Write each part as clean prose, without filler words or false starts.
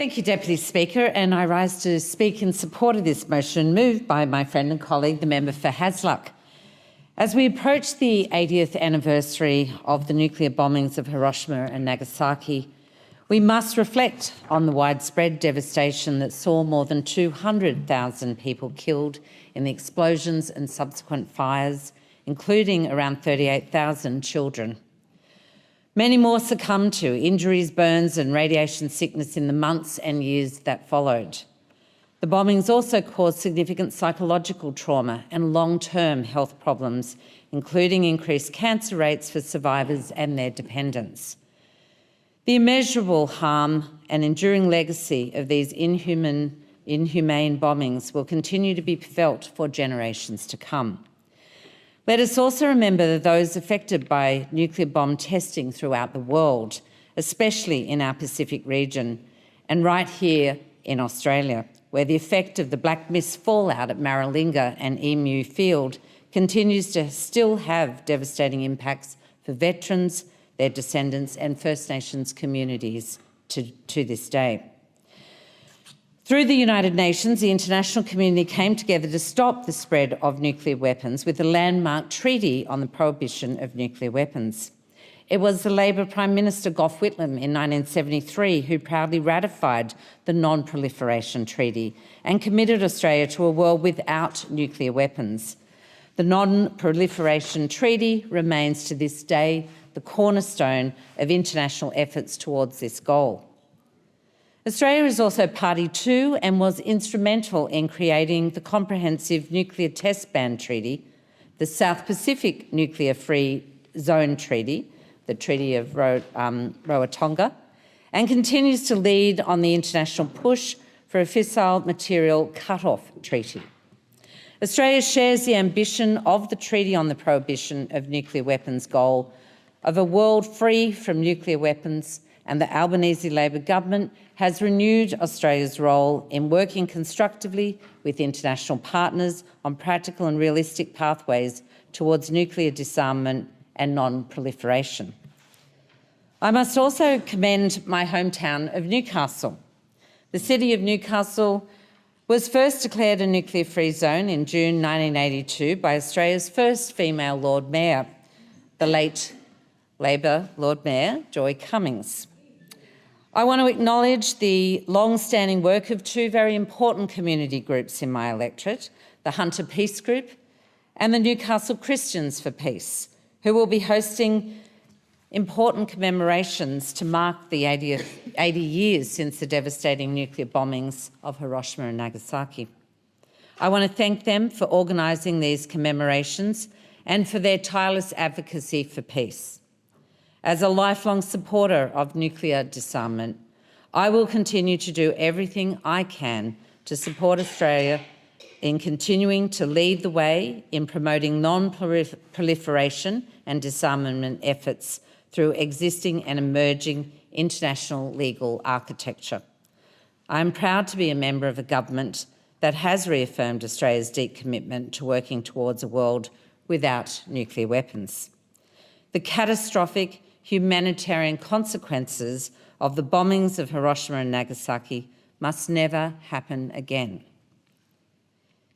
Thank you, Deputy Speaker, and I rise to speak in support of this motion moved by my friend and colleague, the member for Hasluck. As we approach the 80th anniversary of the nuclear bombings of Hiroshima and Nagasaki, we must reflect on the widespread devastation that saw more than 200,000 people killed in the explosions and subsequent fires, including around 38,000 children. Many more succumbed to injuries, burns and radiation sickness in the months and years that followed. The bombings also caused significant psychological trauma and long-term health problems, including increased cancer rates for survivors and their dependents. The immeasurable harm and enduring legacy of these inhumane bombings will continue to be felt for generations to come. Let us also remember that those affected by nuclear bomb testing throughout the world, especially in our Pacific region and right here in Australia, where the effect of the black mist fallout at Maralinga and Emu Field continues to still have devastating impacts for veterans, their descendants and First Nations communities to this day. Through the United Nations, the international community came together to stop the spread of nuclear weapons with the landmark Treaty on the Prohibition of Nuclear Weapons. It was the Labor Prime Minister Gough Whitlam in 1973 who proudly ratified the Non-Proliferation Treaty and committed Australia to a world without nuclear weapons. The Non-Proliferation Treaty remains to this day the cornerstone of international efforts towards this goal. Australia is also party to and was instrumental in creating the Comprehensive Nuclear Test Ban Treaty, the South Pacific Nuclear Free Zone Treaty, the Treaty of Rarotonga, and continues to lead on the international push for a fissile material cut-off treaty. Australia shares the ambition of the Treaty on the Prohibition of Nuclear Weapons goal of a world free from nuclear weapons, and the Albanese Labor government has renewed Australia's role in working constructively with international partners on practical and realistic pathways towards nuclear disarmament and non-proliferation. I must also commend my hometown of Newcastle. The city of Newcastle was first declared a nuclear-free zone in June 1982 by Australia's first female Lord Mayor, the late Labor Lord Mayor, Joy Cummings. I want to acknowledge the long-standing work of two very important community groups in my electorate, the Hunter Peace Group and the Newcastle Christians for Peace, who will be hosting important commemorations to mark the 80 years since the devastating nuclear bombings of Hiroshima and Nagasaki. I want to thank them for organising these commemorations and for their tireless advocacy for peace. As a lifelong supporter of nuclear disarmament, I will continue to do everything I can to support Australia in continuing to lead the way in promoting non-proliferation and disarmament efforts through existing and emerging international legal architecture. I am proud to be a member of a government that has reaffirmed Australia's deep commitment to working towards a world without nuclear weapons. The catastrophic humanitarian consequences of the bombings of Hiroshima and Nagasaki must never happen again.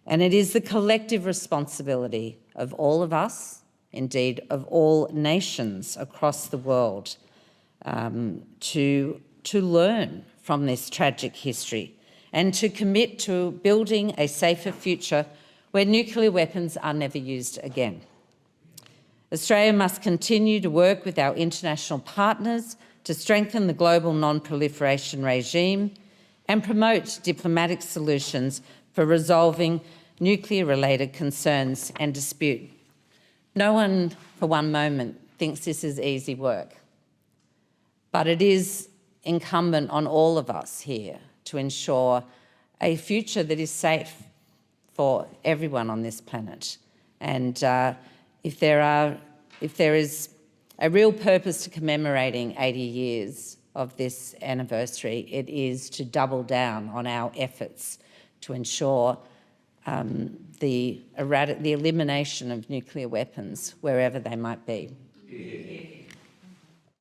And it is the collective responsibility of all of us, indeed of all nations across the world, to learn from this tragic history and to commit to building a safer future where nuclear weapons are never used again. Australia must continue to work with our international partners to strengthen the global non-proliferation regime and promote diplomatic solutions for resolving nuclear-related concerns and dispute. No one for one moment thinks this is easy work, but it is incumbent on all of us here to ensure a future that is safe for everyone on this planet. And if there is a real purpose to commemorating 80 years of this anniversary, it is to double down on our efforts to ensure the elimination of nuclear weapons wherever they might be.